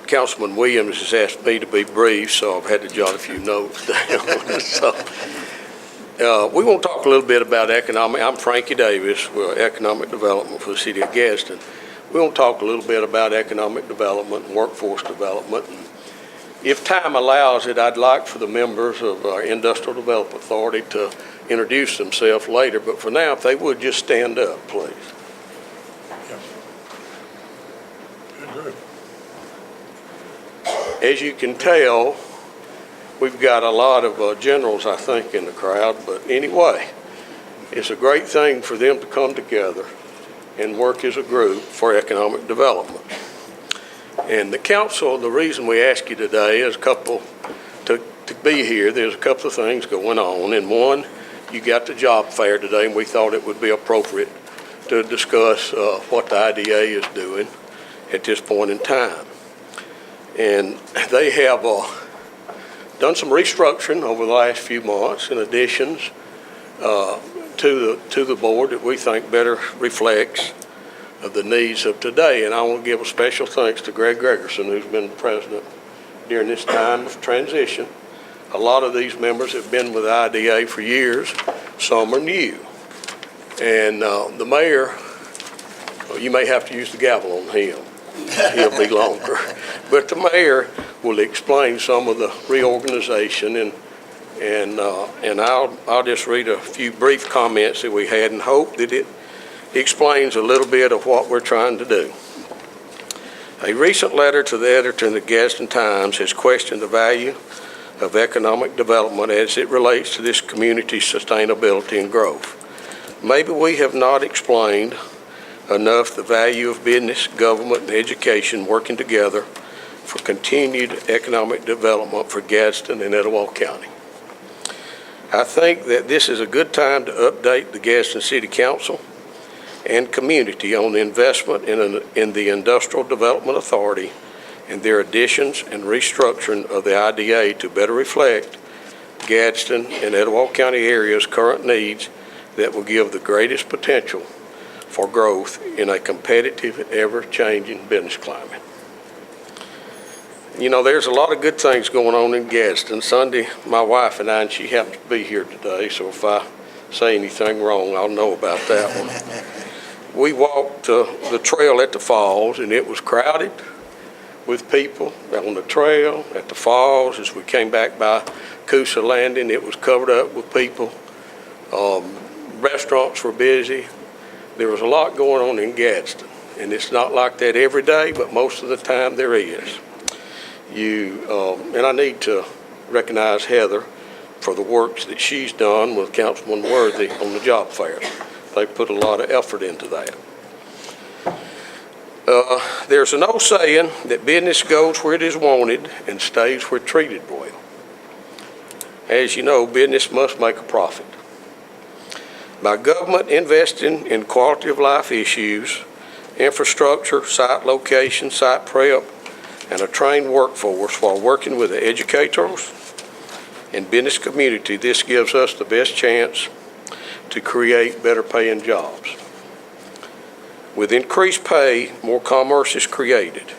Councilman Williams has asked me to be brief, so I've had to jot a few notes down. So, we want to talk a little bit about economic. I'm Frankie Davis with Economic Development for the City of Gadsden. We want to talk a little bit about economic development and workforce development. And if time allows it, I'd like for the members of our Industrial Development Authority to introduce themselves later, but for now, if they would just stand up, please. As you can tell, we've got a lot of generals, I think, in the crowd, but anyway, it's a great thing for them to come together and work as a group for economic development. And the council, the reason we ask you today is to be here. There's a couple of things going on, and one, you got the job fair today, and we thought it would be appropriate to discuss what the IDA is doing at this point in time. And they have done some restructuring over the last few months and additions to the board that we think better reflects the needs of today. And I want to give a special thanks to Greg Gregerson, who's been the president during this time of transition. A lot of these members have been with the IDA for years. Some are new. And the mayor, you may have to use the gavel on him. He'll be longer. But the mayor will explain some of the reorganization, and I'll just read a few brief comments that we had and hope that it explains a little bit of what we're trying to do. A recent letter to the editor in the Gadsden Times has questioned the value of economic development as it relates to this community's sustainability and growth. Maybe we have not explained enough the value of business, government, and education working together for continued economic development for Gadsden and Etowah County. I think that this is a good time to update the Gadsden City Council and community on the investment in the Industrial Development Authority and their additions and restructuring of the IDA to better reflect Gadsden and Etowah County area's current needs that will give the greatest potential for growth in a competitive and ever-changing business climate. You know, there's a lot of good things going on in Gadsden. Sunday, my wife and she happen to be here today, so if I say anything wrong, I'll know about that one. We walked the trail at the falls, and it was crowded with people on the trail at the falls. As we came back by Coosa Landing, it was covered up with people. Restaurants were busy. There was a lot going on in Gadsden, and it's not like that every day, but most of the time there is. And I need to recognize Heather for the work that she's done with Councilman Worthy on the job fair. They put a lot of effort into that. There's an old saying that business goes where it is wanted and stays where treated well. As you know, business must make a profit. By government investing in quality of life issues, infrastructure, site location, site prep, and a trained workforce while working with the educators and business community, this gives us the best chance to create better paying jobs. With increased pay, more commerce is created.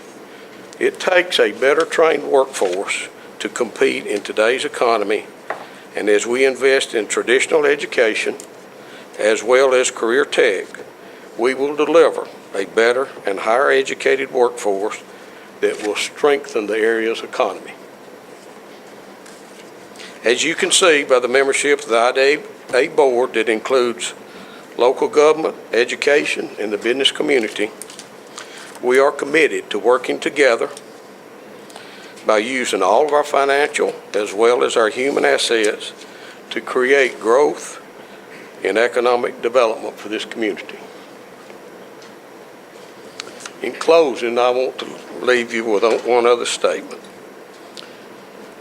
It takes a better trained workforce to compete in today's economy, and as we invest in traditional education as well as career tech, we will deliver a better and higher educated workforce that will strengthen the area's economy. As you can see by the membership of the IDA board that includes local government, education, and the business community, we are committed to working together by using all of our financial as well as our human assets to create growth and economic development for this community. In closing, I want to leave you with one other statement.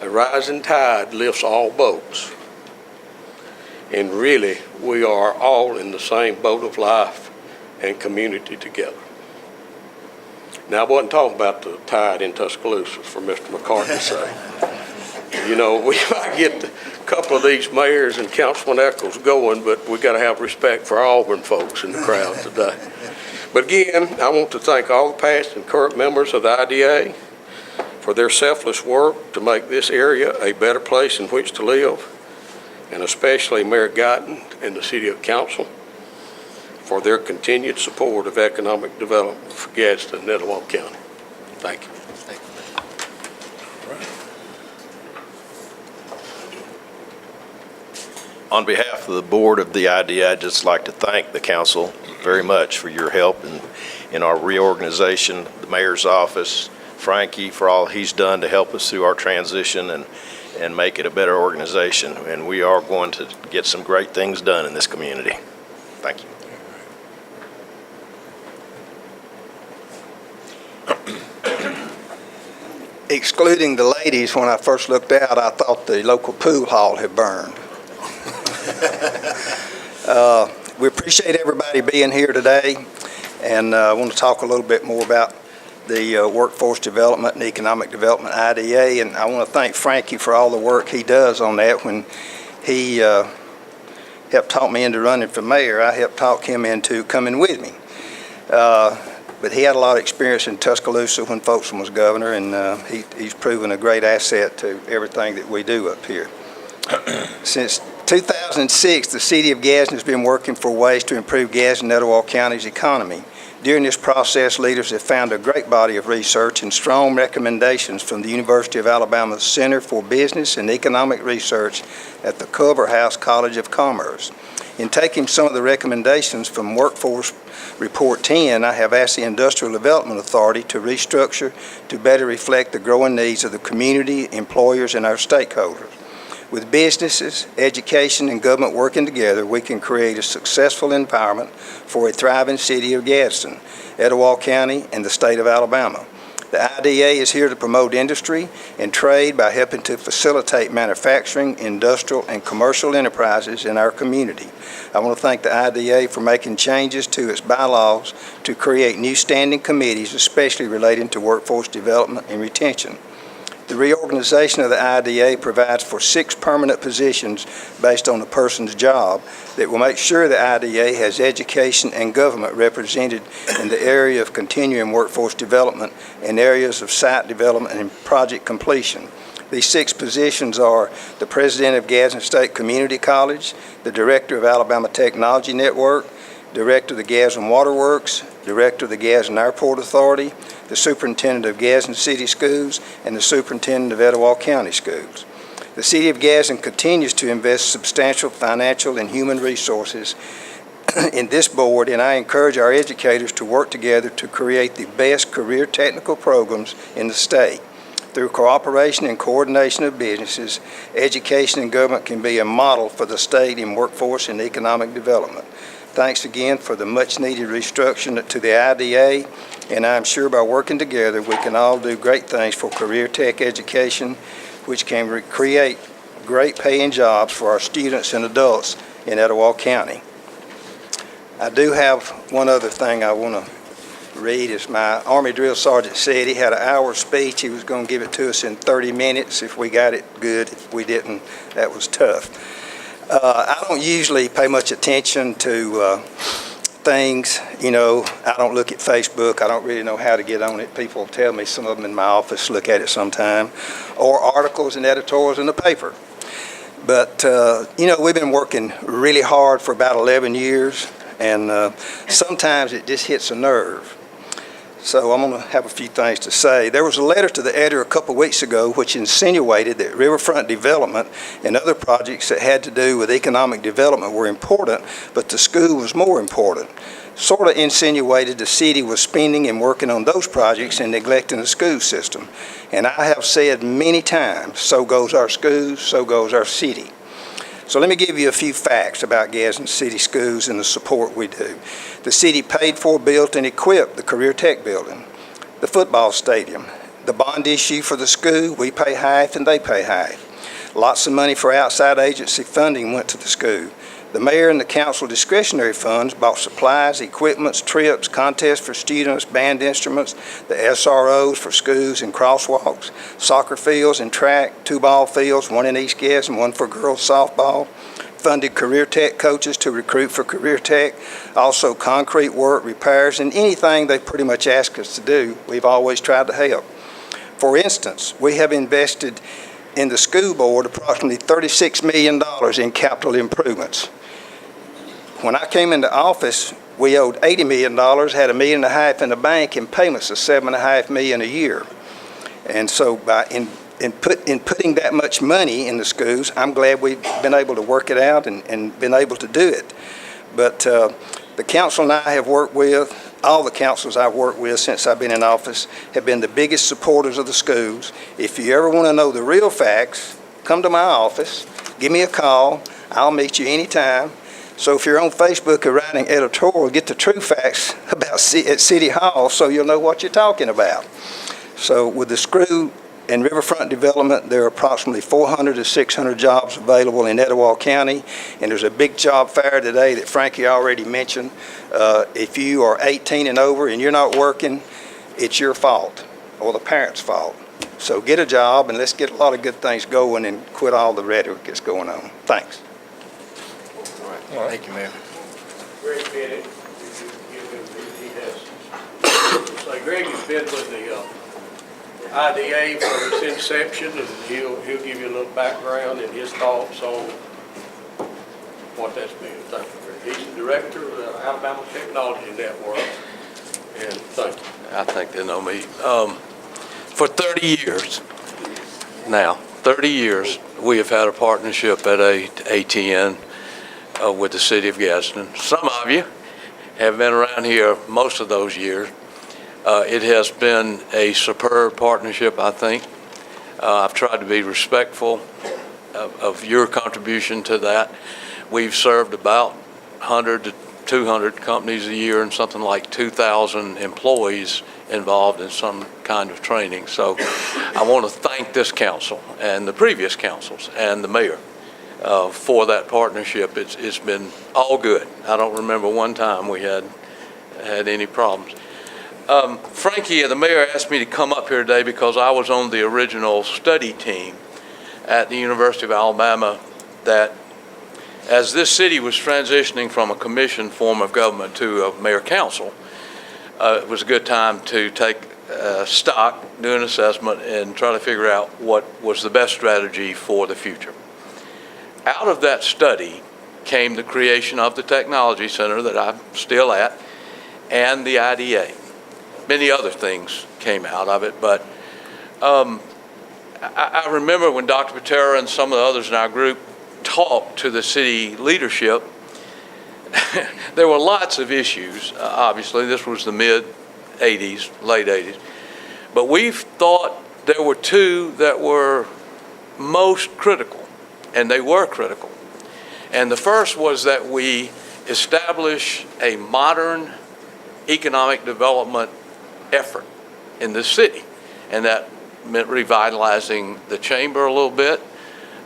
A rising tide lifts all boats. And really, we are all in the same boat of life and community together. Now, I wasn't talking about the tide in Tuscaloosa for Mr. McCarthy to say. You know, we might get a couple of these mayors and Councilman Eccles going, but we got to have respect for our Auburn folks in the crowd today. But again, I want to thank all the past and current members of the IDA, for their selfless work to make this area a better place in which to live, and especially Mayor Guyton and the City Council for their continued support of economic development for Gadsden and Etowah County. Thank you. On behalf of the board of the IDA, I'd just like to thank the council very much for your help in our reorganization, the mayor's office, Frankie for all he's done to help us through our transition and make it a better organization. And we are going to get some great things done in this community. Thank you. Excluding the ladies, when I first looked out, I thought the local pool hall had burned. We appreciate everybody being here today, and I want to talk a little bit more about the Workforce Development and Economic Development IDA, and I want to thank Frankie for all the work he does on that. When he helped talk me into running for mayor, I helped talk him into coming with me. But he had a lot of experience in Tuscaloosa when Folsom was governor, and he's proven a great asset to everything that we do up here. Since 2006, the City of Gadsden has been working for ways to improve Gadsden and Etowah County's economy. During this process, leaders have found a great body of research and strong recommendations from the University of Alabama's Center for Business and Economic Research at the Culverhouse College of Commerce. In taking some of the recommendations from Workforce Report 10, I have asked the Industrial Development Authority to restructure to better reflect the growing needs of the community, employers, and our stakeholders. With businesses, education, and government working together, we can create a successful environment for a thriving city of Gadsden, Etowah County, and the state of Alabama. The IDA is here to promote industry and trade by helping to facilitate manufacturing, industrial, and commercial enterprises in our community. I want to thank the IDA for making changes to its bylaws to create new standing committees, especially relating to workforce development and retention. The reorganization of the IDA provides for 6 permanent positions based on a person's job that will make sure the IDA has education and government represented in the area of continuing workforce development and areas of site development and project completion. These 6 positions are the President of Gadsden State Community College, the Director of Alabama Technology Network, Director of the Gadsden Water Works, Director of the Gadsden Airport Authority, the Superintendent of Gadsden City Schools, and the Superintendent of Etowah County Schools. The City of Gadsden continues to invest substantial financial and human resources in this board, and I encourage our educators to work together to create the best career technical programs in the state. Through cooperation and coordination of businesses, education and government can be a model for the state in workforce and economic development. Thanks again for the much-needed restructuring to the IDA, and I'm sure by working together we can all do great things for career tech education, which can create great paying jobs for our students and adults in Etowah County. I do have one other thing I want to read. As my Army Drill Sergeant said, he had an hour speech. He was going to give it to us in 30 minutes. If we got it, good. If we didn't, that was tough. I don't usually pay much attention to things, you know. I don't look at Facebook. I don't really know how to get on it. People tell me, some of them in my office look at it sometime, or articles and editorials in the paper. But, you know, we've been working really hard for about 11 years, and sometimes it just hits a nerve. So I'm going to have a few things to say. There was a letter to the editor a couple of weeks ago which insinuated that riverfront development and other projects that had to do with economic development were important, but the school was more important. Sort of insinuated the city was spending and working on those projects and neglecting the school system. And I have said many times, so goes our schools, so goes our city. So let me give you a few facts about Gadsden City Schools and the support we do. The city paid for, built, and equipped the Career Tech Building, the football stadium, the bond issue for the school. We pay half and they pay half. Lots of money for outside agency funding went to the school. The mayor and the council discretionary funds bought supplies, equipments, trips, contests for students, band instruments, the SROs for schools and crosswalks, soccer fields and track, 2 ball fields, 1 in East Gadsden, 1 for girls softball, funded career tech coaches to recruit for career tech, also concrete work, repairs, and anything they pretty much ask us to do, we've always tried to help. For instance, we have invested in the school board approximately $36 million in capital improvements. When I came into office, we owed $80 million, had $1.5 million in the bank, and payments of $7.5 million a year. And so in putting that much money in the schools, I'm glad we've been able to work it out and been able to do it. But the council and I have worked with, all the councils I've worked with since I've been in office have been the biggest supporters of the schools. If you ever want to know the real facts, come to my office, give me a call, I'll meet you anytime. So if you're on Facebook or writing editorial, get the true facts about at City Hall so you'll know what you're talking about. So with the SCREW and Riverfront Development, there are approximately 400 to 600 jobs available in Etowah County, and there's a big job fair today that Frankie already mentioned. If you are 18 and over and you're not working, it's your fault or the parents' fault. So get a job and let's get a lot of good things going and quit all the rhetoric that's going on. Thanks. Thank you, Mayor. Greg Bennett, he has, so Greg has been with the IDA from its inception, and he'll give you a little background and his thoughts on what that's been. Thank you, Greg. He's the director of the Alabama Technology Network, and thank you. I think they know me. For 30 years now, 30 years, we have had a partnership at ATN with the city of Gadsden. Some of you have been around here most of those years. It has been a superb partnership, I think. I've tried to be respectful of your contribution to that. We've served about 100 to 200 companies a year and something like 2,000 employees involved in some kind of training. So I want to thank this council and the previous councils and the mayor for that partnership. It's been all good. I don't remember one time we had any problems. Frankie, the mayor, asked me to come up here today because I was on the original study team at the University of Alabama that, as this city was transitioning from a commission form of government to a mayor-council, it was a good time to take stock, do an assessment, and try to figure out what was the best strategy for the future. Out of that study came the creation of the Technology Center that I'm still at and the IDA. Many other things came out of it, but I remember when Dr. Patera and some of the others in our group talked to the city leadership, there were lots of issues. Obviously, this was the mid-'80s, late 80s, but we thought there were two that were most critical, and they were critical. And the first was that we establish a modern economic development effort in this city, and that meant revitalizing the chamber a little bit,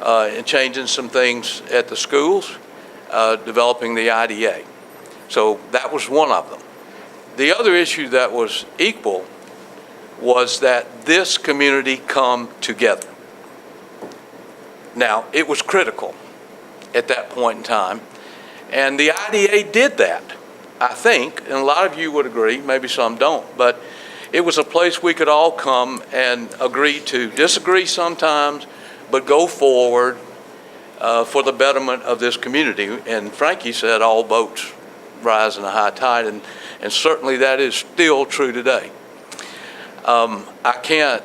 and changing some things at the schools, developing the IDA. So that was one of them. The other issue that was equal was that this community come together. Now, it was critical at that point in time, and the IDA did that, I think, and a lot of you would agree, maybe some don't, but it was a place we could all come and agree to disagree sometimes, but go forward for the betterment of this community. And Frankie said all boats rise in a high tide, and certainly that is still true today. I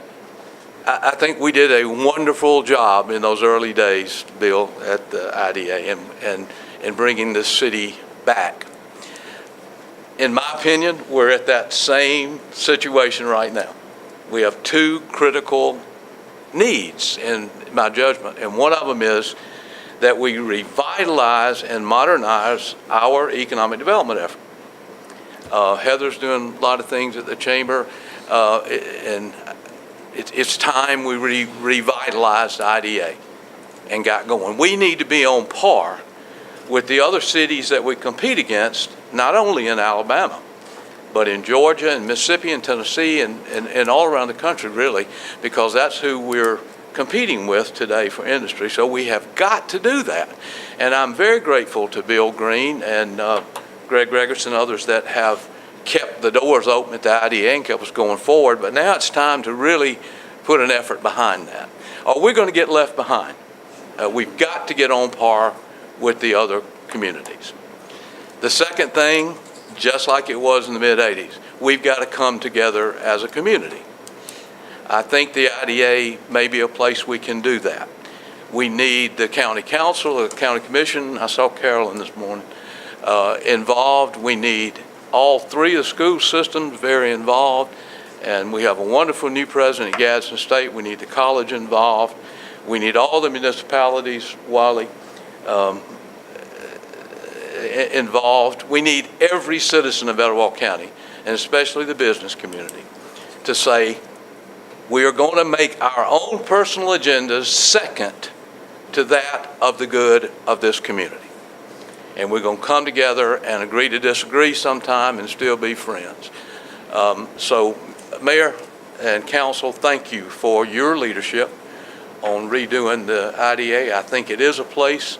think we did a wonderful job in those early days, Bill, at the IDA and bringing this city back. In my opinion, we're at that same situation right now. We have two critical needs in my judgment, and one of them is that we revitalize and modernize our economic development effort. Heather's doing a lot of things at the chamber, and it's time we revitalized IDA and got going. We need to be on par with the other cities that we compete against, not only in Alabama, but in Georgia and Mississippi and Tennessee and all around the country, really, because that's who we're competing with today for industry. So we have got to do that. And I'm very grateful to Bill Green and Greg Gregerson and others that have kept the doors open at the IDA and kept us going forward. But now it's time to really put an effort behind that, or we're going to get left behind. We've got to get on par with the other communities. The second thing, just like it was in the mid-'80s, we've got to come together as a community. I think the IDA may be a place we can do that. We need the county council, the county commission, I saw Carolyn this morning, involved. We need all three of the school systems very involved, and we have a wonderful new president at Gadsden State. We need the college involved. We need all the municipalities, Wally, involved. We need every citizen of Etowah County, and especially the business community, to say we are going to make our own personal agendas second to that of the good of this community. And we're going to come together and agree to disagree sometime and still be friends. So, Mayor and Council, thank you for your leadership on redoing the IDA. I think it is a place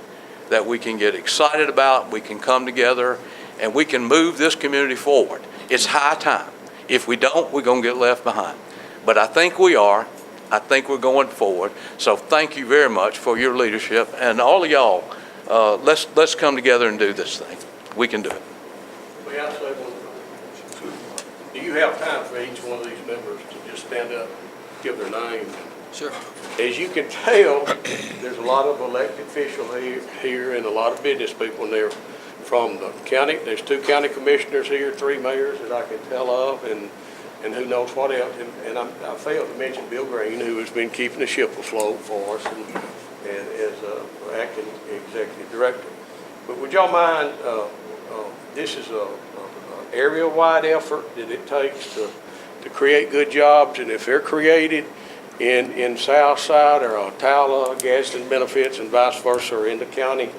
that we can get excited about, we can come together, and we can move this community forward. It's high time. If we don't, we're going to get left behind. But I think we are. I think we're going forward. So thank you very much for your leadership. And all of y'all, let's come together and do this thing. We can do it. May I say one thing? Do you have time for each one of these members to just stand up, give their name? Sure. As you can tell, there's a lot of elected officials here and a lot of business people in there from the county. There's 2 county commissioners here, 3 mayors that I can tell of, and who knows what else. And I failed to mention Bill Green, who has been keeping the ship afloat for us and as acting executive director. But would y'all mind, this is an area-wide effort that it takes to create good jobs, and if they're created in Southside or Otala, Gadsden benefits and vice versa are in the county,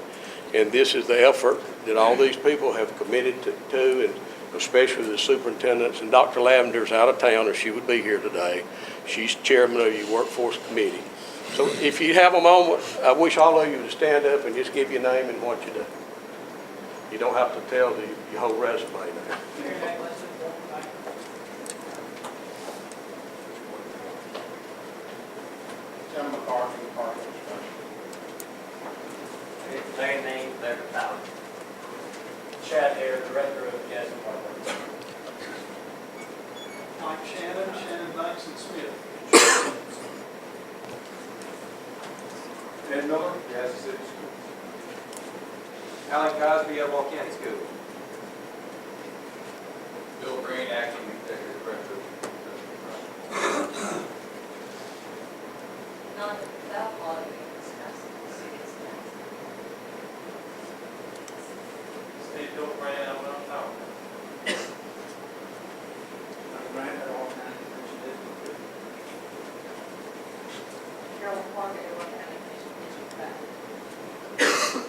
and this is the effort that all these people have committed to, and especially the superintendents. And Dr. Lavender's out of town, or she would be here today. She's chairman of your workforce committee. So if you have a moment, I wish all of you to stand up and just give your name and what you do. You don't have to tell your whole resume now. Tim McCarthy, Their name, their town. Chad Hare, Director of Gadsden Parkway. Mike Shannon Banks and Smith. Ed Miller, Gadsden City School. Alan Cosby, Etowah County School. Bill Green, Acting Executive Director. Not without auditing discussing the city's tax. Steve Hildebrand, Alabama Tower. Grant, Etowah County Commission District. Carol Parker, Etowah County Commission District 5.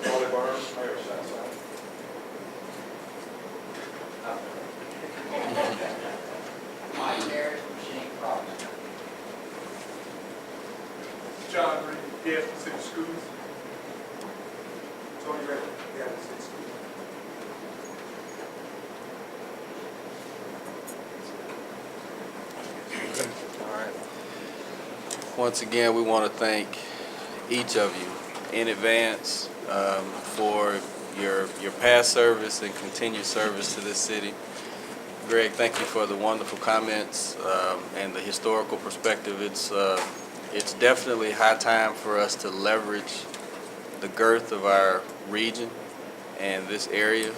Wally Burns, Mayor Southside. Mike Harris, Machine Property. John Reed, Gadsden City Schools. Tony Reddick, Gadsden City Schools. All right. Once again, we want to thank each of you in advance for your past service and continued service to this city. Greg, thank you for the wonderful comments and the historical perspective. It's definitely high time for us to leverage the girth of our region and this area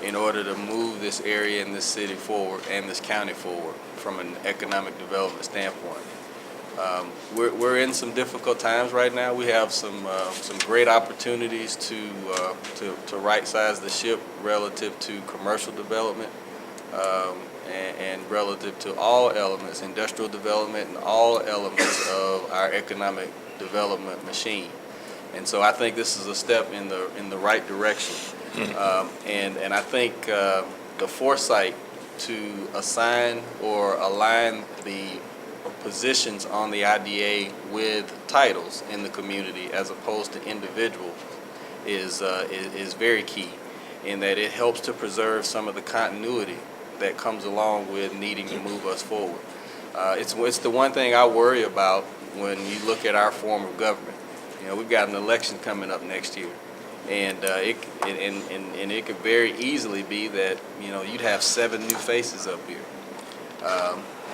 in order to move this area and this city forward and this county forward from an economic development standpoint. We're in some difficult times right now. We have some great opportunities to right-size the ship relative to commercial development and relative to all elements, industrial development and all elements of our economic development machine. And so I think this is a step in the right direction. And I think the foresight to assign or align the positions on the IDA with titles in the community as opposed to individuals is very key in that it helps to preserve some of the continuity that comes along with needing to move us forward. It's the one thing I worry about when you look at our form of government. You know, we've got an election coming up next year, and it could very easily be that, you know, you'd have 7 new faces up here.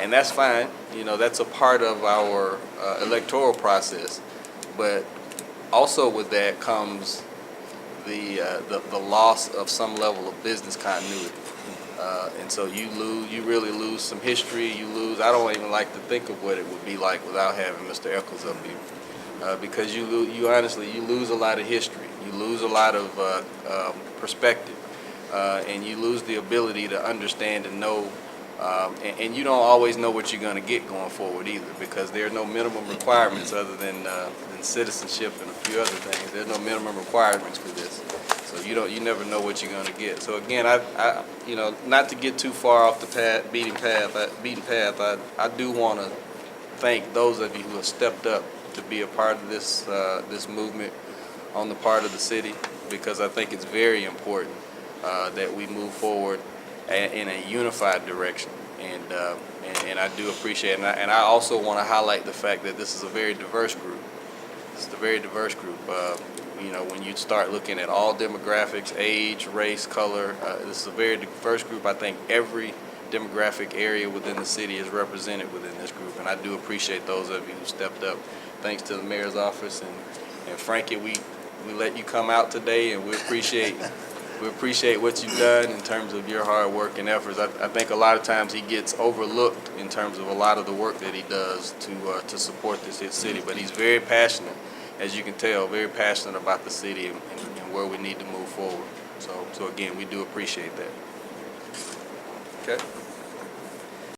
And that's fine, you know, that's a part of our electoral process. But also with that comes the loss of some level of business continuity. And so you really lose some history. I don't even like to think of what it would be like without having Mr. Eccles up here. Because you honestly lose a lot of history. You lose a lot of perspective. And you lose the ability to understand and know. And you don't always know what you're going to get going forward either, because there are no minimum requirements other than citizenship and a few other things. There's no minimum requirements for this, so you never know what you're going to get. So again, I you know, not to get too far off the beaten path. I do want to thank those of you who have stepped up to be a part of this movement on the part of the city, because I think it's very important that we move forward in a unified direction, and I do appreciate it. And I also want to highlight the fact that this is a very diverse group. It's a very diverse group. You know, when you start looking at all demographics, age, race, color, this is a very diverse group. I think every demographic area within the city is represented within this group, and I do appreciate those of you who stepped up. Thanks to the mayor's office and Frankie, we let you come out today, and we appreciate what you've done in terms of your hard work and efforts. I think a lot of times he gets overlooked in terms of a lot of the work that he does to support this city. But he's very passionate, as you can tell, very passionate about the city and where we need to move forward. So again, we do appreciate that. Okay.